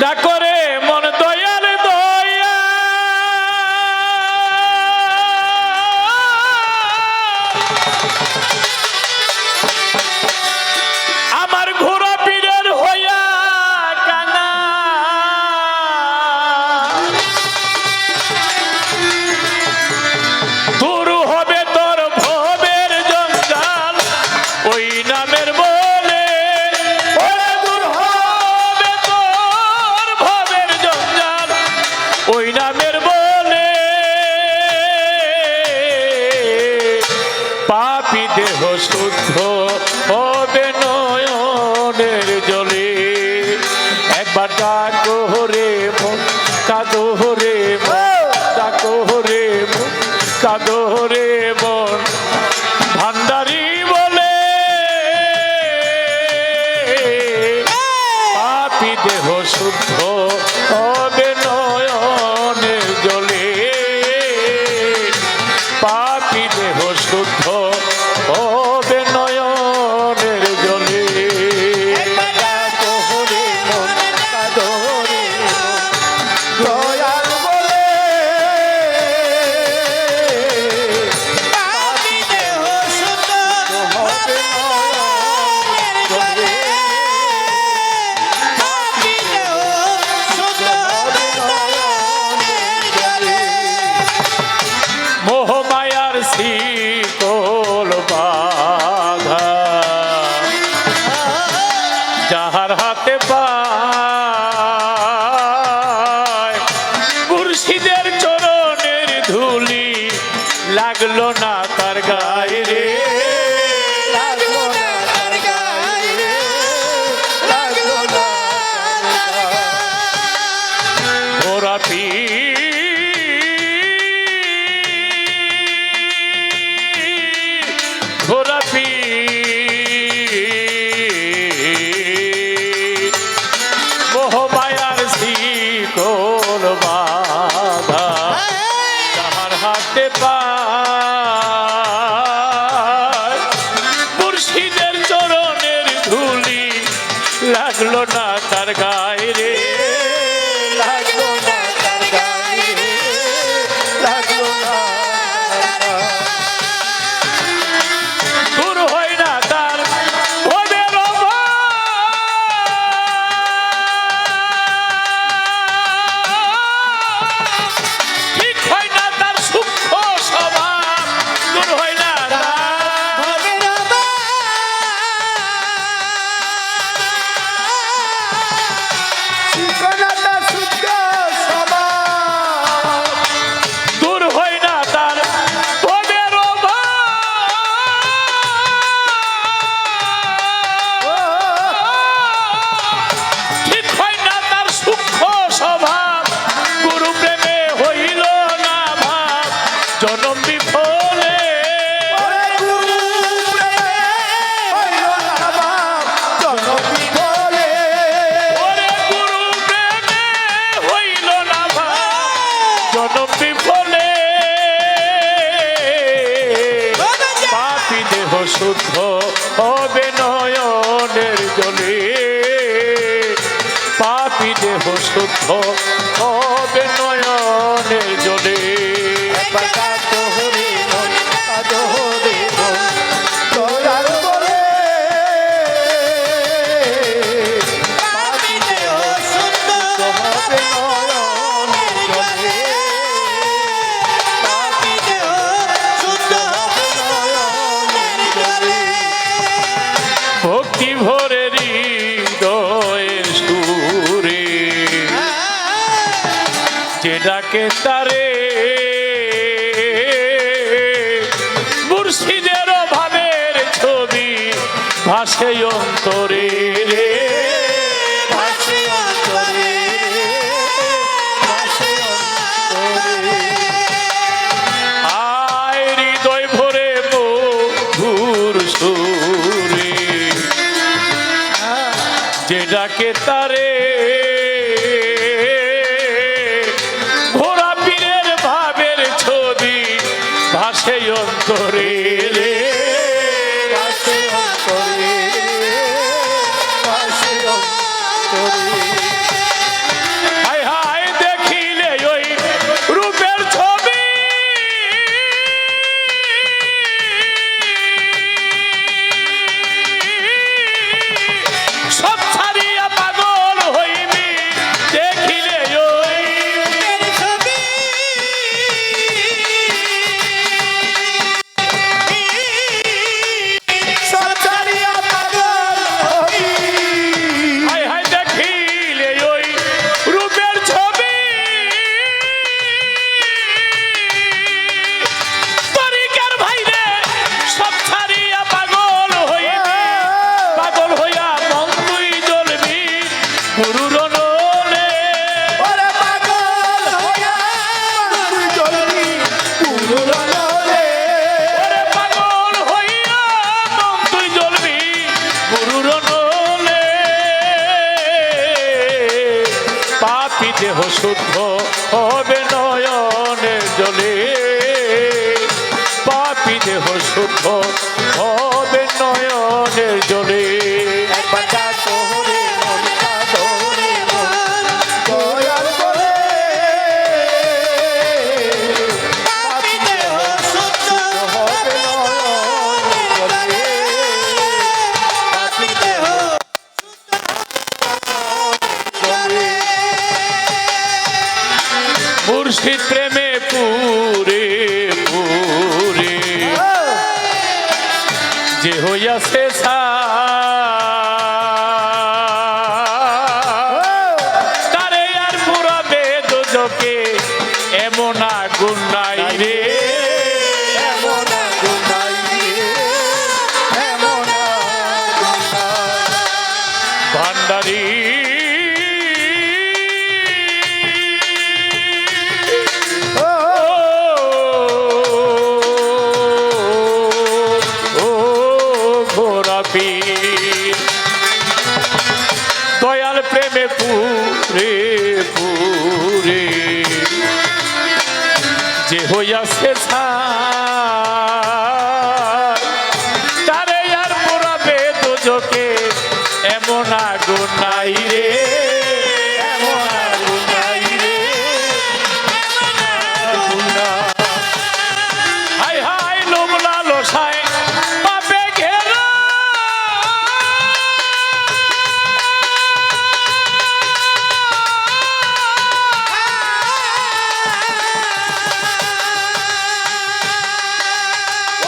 ডাকরে মন দয়াল দয়া আমার ঘোড়া পীরের হইয়া কানা দূর হবে তোর ভবের জঞ্জাল ওই নামের বলে দূর হবে তোর ভবের জঞ্জাল ওই নামের বলে পাপী দেহ শুদ্ধ হবে নয়নের জলে একবার ডাকো রে মন কাঁদো রে মন ডাকো রে মন কাঁদো রে মন ভান্ডারি বলে পাপী দেহ শুদ্ধ হবে নয়নের জলে পাপী দেহ শুদ্ধ হবে নয়নের জলে দয়াল বলে পাপী দেহ শুদ্ধ হবে নয়নের জলে পাপী দেহ শুদ্ধ হবে নয়নের জলে মোহমায়ার শিকল বাঁধা যাহার হাতে পায় মুর্শিদের চরণের ধুলি লাগলো না তার গায়ে রে লাগলো না তার গায়ে লাগলো না তার গায়ে ঘোড়া ঘোড়া মোহমায়ার শিকল বাঁধা যাহার হাতে পায় মুর্শিদের চরণের ধুলি লাগলো না তার গায়ে রে লাগলো না তার গায়ে লাগলো না তার গায়ে দূর হয় না তার ভবের ঠিক হয় না তার সূক্ষ্ম স্বভাব দূর হয় না ঠিকানাটা শুদ্ধ স্বভাব দূর হয় না তার ভবের ঠিক হয় না তার সূক্ষ্ম স্বভাব গুরু প্রেমে হইল না ভাব জনম বিফলে ওরে গুরু প্রেমে হইল না বাপ জননী বলে ওরে গুরু প্রেমে হইল না ভাব জনম বিফলে পাপী দেহ শুদ্ধ হবে নয়নের জলে পাপী দেহ শুদ্ধ হবে নয়নের জলে কাঁদো রে মন কাঁদো রে মন দয়াল বলে পাপী দেহ শুদ্ধ হবে নয়নের জলে পাপী দেহ শুদ্ধ হবে নয়নের জলে ভক্তি ভরে হৃদয়ের সুরে যে ডাকে তারে মুর্শিদের ভাবের ছবি ভাসে অন্তরে রে ভাসে অন্তরে ভাসে অন্তরে আয় হৃদয় ভরে মধুর সুরে যে ডাকে তারে ঘোড়া পীরের ভাবের ছবি ভাসে অন্তরে রে ভাসে অন্তরে ভাসে অন্তরে দেহ শুদ্ধ হবে নয়নের জলে পাপী দেহ শুদ্ধ হবে নয়নের জলে একবার ডাকো রে মন কাঁদো রে মন দয়াল করে পাপী দেহ শুদ্ধ হবে নয়নের জলে পাপী দেহ জলে মুর্শিদ প্রেমে পুরে পুরে যে হইয়াছে তারে আর পুরাবে দুজকে এমন আগুন নাই রে এমন আগুন নাই রে, এমন আগুন নাই। ভান্ডারি ও, ও ঘোরা পীর দয়াল প্রেমে পুরে পুরে যে হইয়াছে তারে আর পোড়াবে দুজকে এমন আগুন নাই রে এমন আগুন নাই রে, আগুন নাই। হাই হাই লোমলা লোসায় পাপে ঘেরা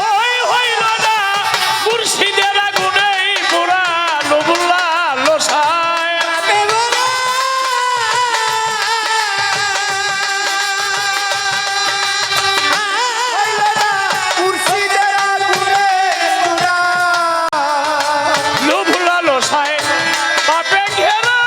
ওই হইল না মুর্শিদের আগুনেই পোড়া লোমলা লোসায় মুর্শিদের আগুনে পোড়া, লোমলা লোসায় পাপে ঘেরা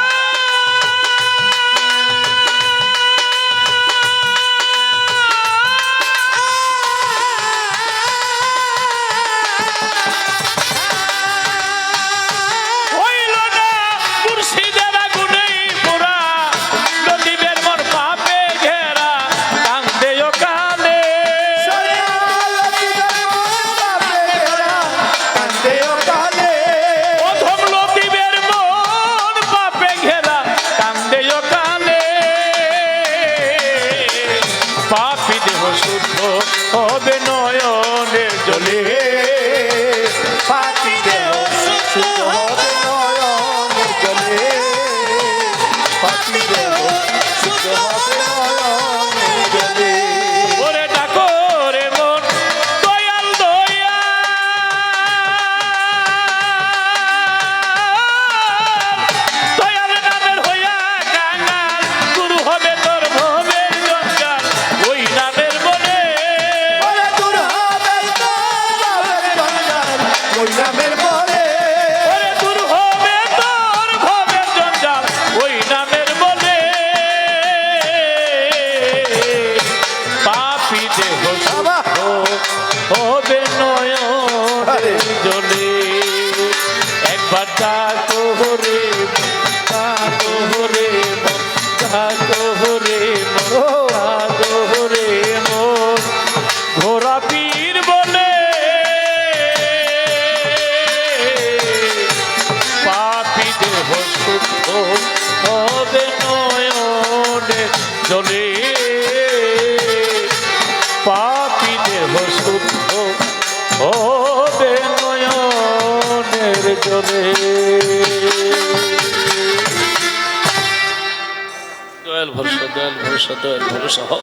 হইল না মুর্শিদের আগুনেই পোড়া নদীবের মন পাপে ঘেরা কান্দেও কালে কান্দেও কালে, অধম নদীবের মন পাপে ঘেরা কান্দেও কালে পাপী দেহ শুদ্ধ হবে নয়নের জলে পাপী দেহ শুদ্ধ হবে নয়নের জলে, পাপী দেহ শুদ্ধ হবে নয়নের জলে। ওরে ডাকো রে মন দয়াল দয়াল দয়াল নামের হইয়া কাঙাল গুরু হবে তোর ভবের জঞ্জাল ওই নামের বলে ওরে দূর হবে তোর জঞ্জাল, ওই নামের পরে। ওরে দূর হবে তোর ভবের জঞ্জাল ওই নামের বলে পাপী দেহ শুদ্ধ হবে নয়নের জলে একবার ডাকো রে ডাকো রে মন ডাকো রে মন ডাকো রে মন ঘোরা পীর বলে পাপী দেহ শুদ্ধ হবে নয়নের জলে পাপী দেহ শুদ্ধ হবে নয়নের জলে দয়াল ভরসা দয়াল ভরসা দয়াল ভরসা